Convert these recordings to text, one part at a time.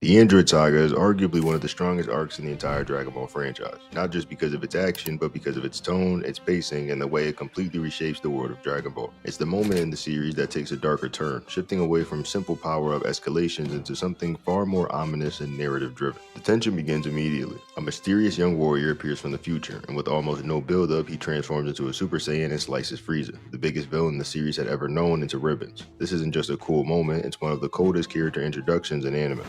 The Android saga is arguably one of the strongest arcs in the entire Dragon Ball franchise, not just because of its action, but because of its tone, its pacing, and the way it completely reshapes the world of Dragon Ball. It's the moment in the series that takes a darker turn, shifting away from simple power-up escalations into something far more ominous and narrative-driven. The tension begins immediately. A mysterious young warrior appears from the future, and with almost no build-up, he transforms into a Super Saiyan and slices Frieza, the biggest villain the series had ever known, into ribbons. This isn't just a cool moment, it's one of the coldest character introductions in anime.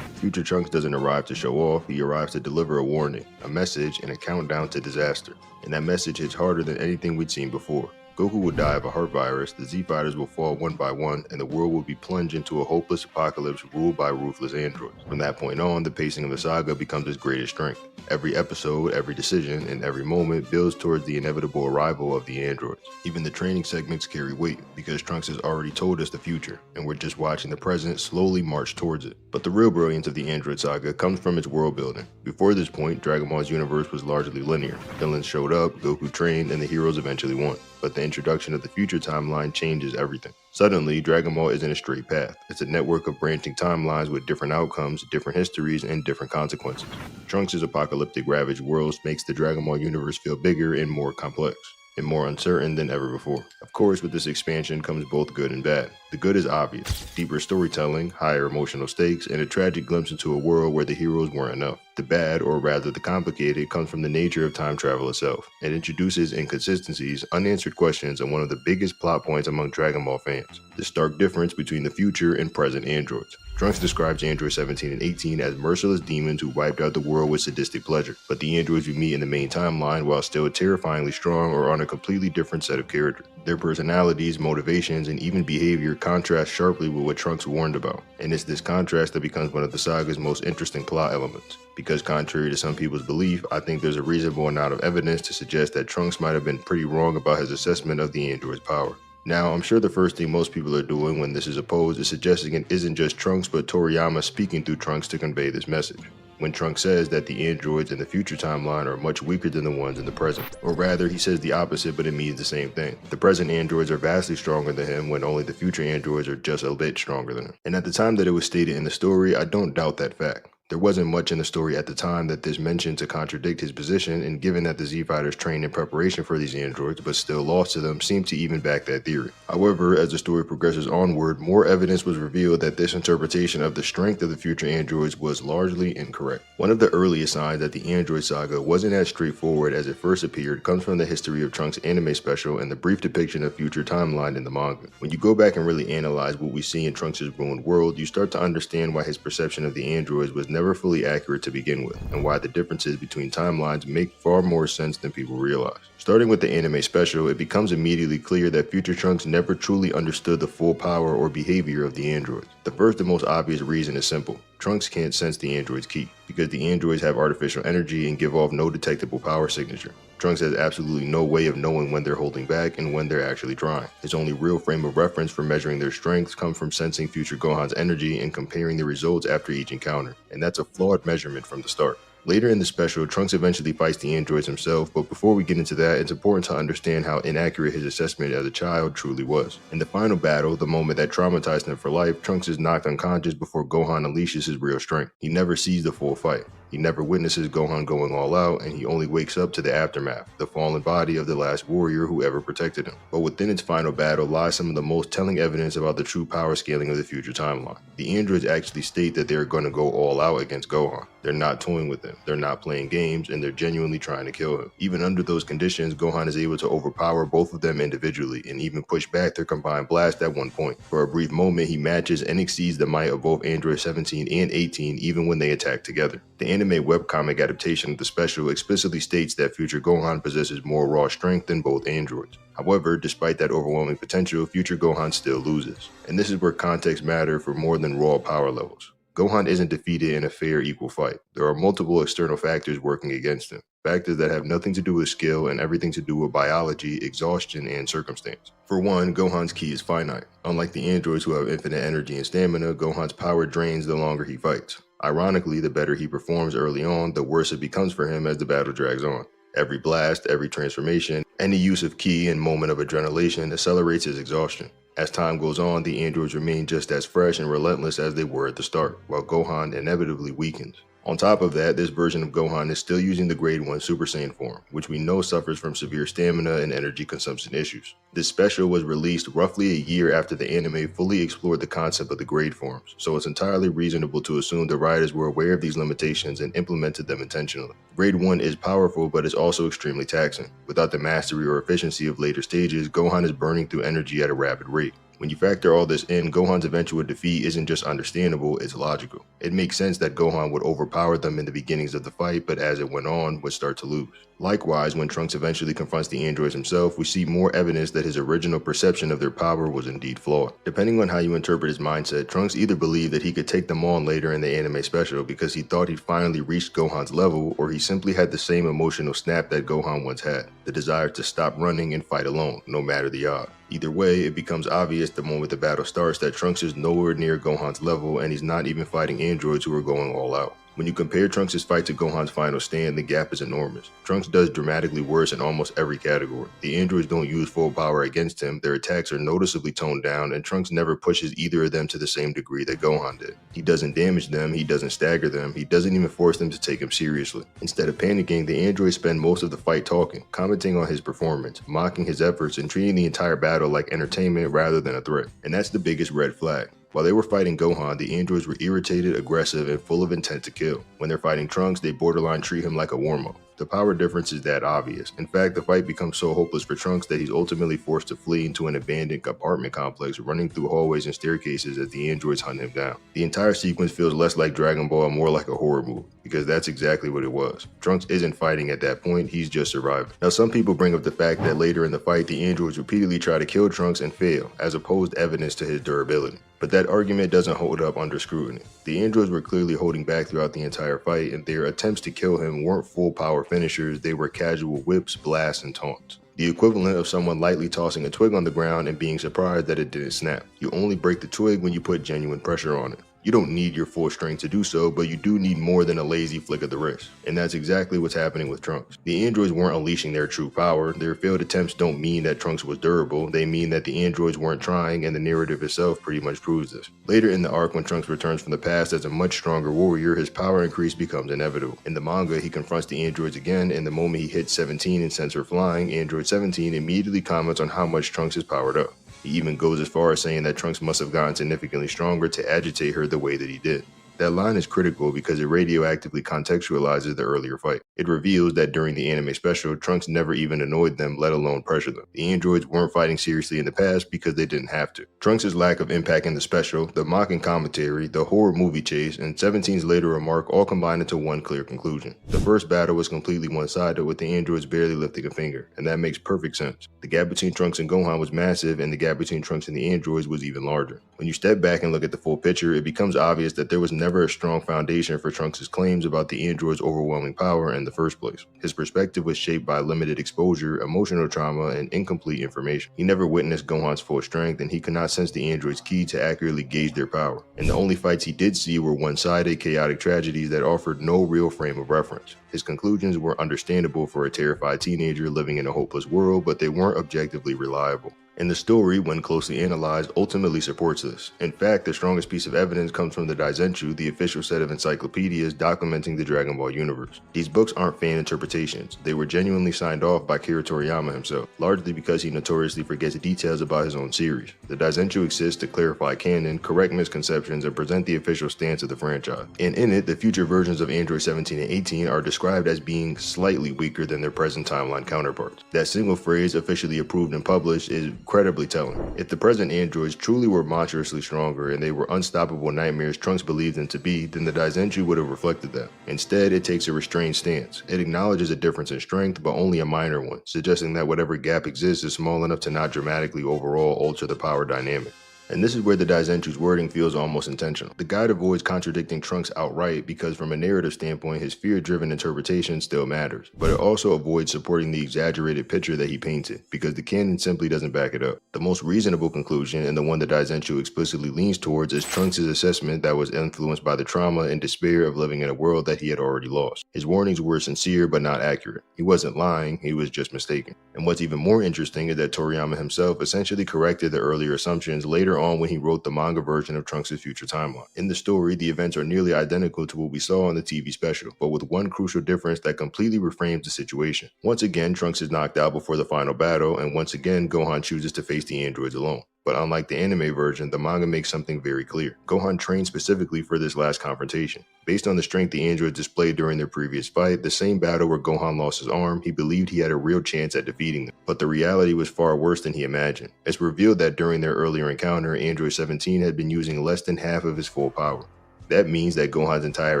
Future Trunks doesn't arrive to show off, he arrives to deliver a warning, a message, and a countdown to disaster. And that message hits harder than anything we'd seen before. Goku will die of a heart virus, the Z-Fighters will fall one by one, and the world will be plunged into a hopeless apocalypse ruled by ruthless androids. From that point on, the pacing of the saga becomes its greatest strength. Every episode, every decision, and every moment builds towards the inevitable arrival of the androids. Even the training segments carry weight, because Trunks has already told us the future, and we're just watching the present slowly march towards it. But the real brilliance of the Android saga comes from its world building. Before this point, Dragon Ball's universe was largely linear. Villains showed up, Goku trained, and the heroes eventually won. But the introduction of the future timeline changes everything. Suddenly, Dragon Ball isn't a straight path. It's a network of branching timelines with different outcomes, different histories, and different consequences. Trunks' apocalyptic ravaged worlds makes the Dragon Ball universe feel bigger and more complex, and more uncertain than ever before. Of course, with this expansion comes both good and bad. The good is obvious: deeper storytelling, higher emotional stakes, and a tragic glimpse into a world where the heroes weren't enough. The bad, or rather the complicated, comes from the nature of time travel itself. It introduces inconsistencies, unanswered questions, and one of the biggest plot points among Dragon Ball fans: the stark difference between the future and present androids. Trunks describes Android 17 and 18 as merciless demons who wiped out the world with sadistic pleasure, but the androids we meet in the main timeline, while still terrifyingly strong, are on a completely different set of characters. Their personalities, motivations, and even behavior contrast sharply with what Trunks warned about, and it's this contrast that becomes one of the saga's most interesting plot elements. Because contrary to some people's belief, I think there's a reasonable amount of evidence to suggest that Trunks might have been pretty wrong about his assessment of the android's power. Now, I'm sure the first thing most people are doing when this is opposed is suggesting it isn't just Trunks but Toriyama speaking through Trunks to convey this message. When Trunks says that the androids in the future timeline are much weaker than the ones in the present. Or rather, he says the opposite, but it means the same thing. The present androids are vastly stronger than him, when only the future androids are just a bit stronger than him. And at the time that it was stated in the story, I don't doubt that fact. There wasn't much in the story at the time that this mentioned to contradict his position, and given that the Z-Fighters trained in preparation for these androids but still lost to them seemed to even back that theory. However, as the story progresses onward, more evidence was revealed that this interpretation of the strength of the future androids was largely incorrect. One of the earliest signs that the Android saga wasn't as straightforward as it first appeared comes from the History of Trunks anime special and the brief depiction of future timeline in the manga. When you go back and really analyze what we see in Trunks' ruined world, you start to understand why his perception of the androids was never fully accurate to begin with, and why the differences between timelines make far more sense than people realize. Starting with the anime special, it becomes immediately clear that future Trunks never truly understood the full power or behavior of the androids. The first and most obvious reason is simple: Trunks can't sense the android's ki, because the androids have artificial energy and give off no detectable power signature. Trunks has absolutely no way of knowing when they're holding back and when they're actually trying. His only real frame of reference for measuring their strengths comes from sensing future Gohan's energy and comparing the results after each encounter, and that's a flawed measurement from the start. Later in the special, Trunks eventually fights the androids himself, but before we get into that, it's important to understand how inaccurate his assessment as a child truly was. In the final battle, the moment that traumatized him for life, Trunks is knocked unconscious before Gohan unleashes his real strength. He never sees the full fight. He never witnesses Gohan going all out, and he only wakes up to the aftermath, the fallen body of the last warrior who ever protected him. But within its final battle lies some of the most telling evidence about the true power scaling of the future timeline. The androids actually state that they are going to go all out against Gohan. They're not toying with him, they're not playing games, and they're genuinely trying to kill him. Even under those conditions, Gohan is able to overpower both of them individually, and even push back their combined blast at one point. For a brief moment, he matches and exceeds the might of both Android 17 and 18 even when they attack together. The anime webcomic adaptation of the special explicitly states that future Gohan possesses more raw strength than both androids. However, despite that overwhelming potential, future Gohan still loses. And this is where context matters for more than raw power levels. Gohan isn't defeated in a fair, equal fight. There are multiple external factors working against him. Factors that have nothing to do with skill and everything to do with biology, exhaustion, and circumstance. For one, Gohan's ki is finite. Unlike the androids who have infinite energy and stamina, Gohan's power drains the longer he fights. Ironically, the better he performs early on, the worse it becomes for him as the battle drags on. Every blast, every transformation, any use of ki and moment of adrenalin accelerates his exhaustion. As time goes on, the androids remain just as fresh and relentless as they were at the start, while Gohan inevitably weakens. On top of that, this version of Gohan is still using the Grade 1 Super Saiyan form, which we know suffers from severe stamina and energy consumption issues. This special was released roughly a year after the anime fully explored the concept of the grade forms, so it's entirely reasonable to assume the writers were aware of these limitations and implemented them intentionally. Grade 1 is powerful, but is also extremely taxing. Without the mastery or efficiency of later stages, Gohan is burning through energy at a rapid rate. When you factor all this in, Gohan's eventual defeat isn't just understandable, it's logical. It makes sense that Gohan would overpower them in the beginnings of the fight, but as it went on, would start to lose. Likewise, when Trunks eventually confronts the androids himself, we see more evidence that his original perception of their power was indeed flawed. Depending on how you interpret his mindset, Trunks either believed that he could take them on later in the anime special because he thought he'd finally reached Gohan's level, or he simply had the same emotional snap that Gohan once had, the desire to stop running and fight alone, no matter the odds. Either way, it becomes obvious the moment the battle starts that Trunks is nowhere near Gohan's level, and he's not even fighting androids who are going all out. When you compare Trunks' fight to Gohan's final stand, the gap is enormous. Trunks does dramatically worse in almost every category. The androids don't use full power against him, their attacks are noticeably toned down, and Trunks never pushes either of them to the same degree that Gohan did. He doesn't damage them, he doesn't stagger them, he doesn't even force them to take him seriously. Instead of panicking, the androids spend most of the fight talking, commenting on his performance, mocking his efforts, and treating the entire battle like entertainment rather than a threat. And that's the biggest red flag. While they were fighting Gohan, the androids were irritated, aggressive, and full of intent to kill. When they're fighting Trunks, they borderline treat him like a warm-up. The power difference is that obvious. In fact, the fight becomes so hopeless for Trunks that he's ultimately forced to flee into an abandoned apartment complex, running through hallways and staircases as the androids hunt him down. The entire sequence feels less like Dragon Ball and more like a horror movie, because that's exactly what it was. Trunks isn't fighting at that point, he's just surviving. Now, some people bring up the fact that later in the fight, the androids repeatedly try to kill Trunks and fail, as opposed evidence to his durability. But that argument doesn't hold up under scrutiny. The androids were clearly holding back throughout the entire fight, and their attempts to kill him weren't full power finishers, they were casual whips, blasts, and taunts. The equivalent of someone lightly tossing a twig on the ground and being surprised that it didn't snap. You only break the twig when you put genuine pressure on it. You don't need your full strength to do so, but you do need more than a lazy flick of the wrist. And that's exactly what's happening with Trunks. The androids weren't unleashing their true power. Their failed attempts don't mean that Trunks was durable. They mean that the androids weren't trying, and the narrative itself pretty much proves this. Later in the arc, when Trunks returns from the past as a much stronger warrior, his power increase becomes inevitable. In the manga, he confronts the androids again, and the moment he hits 17 and sends her flying, Android 17 immediately comments on how much Trunks is powered up. He even goes as far as saying that Trunks must have gotten significantly stronger to agitate her the way that he did. That line is critical because it radioactively contextualizes the earlier fight. It reveals that during the anime special, Trunks never even annoyed them, let alone pressured them. The androids weren't fighting seriously in the past because they didn't have to. Trunks' lack of impact in the special, the mocking commentary, the horror movie chase, and 17's later remark all combined into one clear conclusion. The first battle was completely one-sided, with the androids barely lifting a finger, and that makes perfect sense. The gap between Trunks and Gohan was massive, and the gap between Trunks and the androids was even larger. When you step back and look at the full picture, it becomes obvious that there was never a strong foundation for Trunks' claims about the android's overwhelming power in the first place. His perspective was shaped by limited exposure, emotional trauma, and incomplete information. He never witnessed Gohan's full strength, and he could not sense the android's ki to accurately gauge their power. And the only fights he did see were one-sided, chaotic tragedies that offered no real frame of reference. His conclusions were understandable for a terrified teenager living in a hopeless world, but they weren't objectively reliable. And the story, when closely analyzed, ultimately supports this. In fact, the strongest piece of evidence comes from the Daizenshuu, the official set of encyclopedias documenting the Dragon Ball universe. These books aren't fan interpretations. They were genuinely signed off by Akira Toriyama himself, largely because he notoriously forgets details about his own series. The Daizenshuu exists to clarify canon, correct misconceptions, and present the official stance of the franchise. And in it, the future versions of Android 17 and 18 are described as being slightly weaker than their present timeline counterparts. That single phrase, officially approved and published, is incredibly telling. If the present androids truly were monstrously stronger and they were unstoppable nightmares Trunks believed them to be, then the Daizenshuu would have reflected that. Instead, it takes a restrained stance. It acknowledges a difference in strength, but only a minor one, suggesting that whatever gap exists is small enough to not dramatically overall alter the power dynamic. And this is where the Daizenchu's wording feels almost intentional. The guide avoids contradicting Trunks outright because from a narrative standpoint, his fear-driven interpretation still matters, but it also avoids supporting the exaggerated picture that he painted because the canon simply doesn't back it up. The most reasonable conclusion, and the one the Daizenchu explicitly leans towards, is Trunks' assessment that was influenced by the trauma and despair of living in a world that he had already lost. His warnings were sincere but not accurate. He wasn't lying, he was just mistaken. And what's even more interesting is that Toriyama himself essentially corrected the earlier assumptions later on when he wrote the manga version of Trunks' future timeline. In the story, the events are nearly identical to what we saw on the TV special, but with one crucial difference that completely reframes the situation. Once again, Trunks is knocked out before the final battle, and once again, Gohan chooses to face the androids alone. But unlike the anime version, the manga makes something very clear. Gohan trained specifically for this last confrontation. Based on the strength the androids displayed during their previous fight, the same battle where Gohan lost his arm, he believed he had a real chance at defeating them. But the reality was far worse than he imagined. It's revealed that during their earlier encounter, Android 17 had been using less than half of his full power. That means that Gohan's entire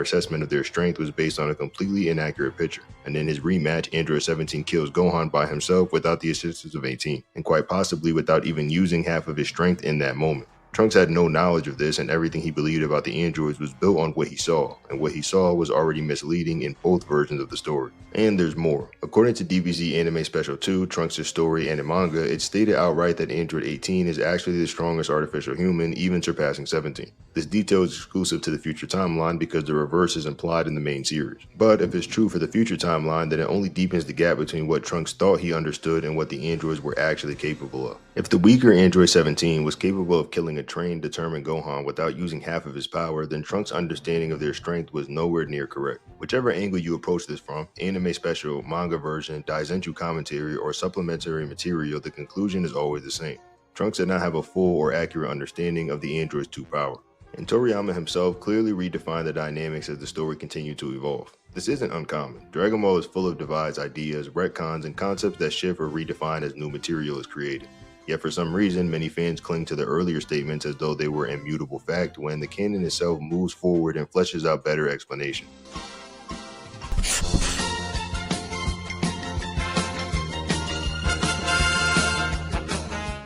assessment of their strength was based on a completely inaccurate picture. And in his rematch, Android 17 kills Gohan by himself without the assistance of 18, and quite possibly without even using half of his strength in that moment. Trunks had no knowledge of this, and everything he believed about the androids was built on what he saw, and what he saw was already misleading in both versions of the story. And there's more. According to DBZ Anime Special 2, Trunks' story and in manga, it's stated outright that Android 18 is actually the strongest artificial human, even surpassing 17. This detail is exclusive to the future timeline because the reverse is implied in the main series. But if it's true for the future timeline, then it only deepens the gap between what Trunks thought he understood and what the androids were actually capable of. If the weaker Android 17 was capable of killing a trained, determined Gohan without using half of his power, then Trunks' understanding of their strength was nowhere near correct. Whichever angle you approach this from, anime special, manga version, Daizenchu commentary, or supplementary material, the conclusion is always the same. Trunks did not have a full or accurate understanding of the android's true power. And Toriyama himself clearly redefined the dynamics as the story continued to evolve. This isn't uncommon. Dragon Ball is full of divides, ideas, retcons, and concepts that shift or redefine as new material is created. Yet for some reason, many fans cling to the earlier statements as though they were immutable fact when the canon itself moves forward and fleshes out better explanations.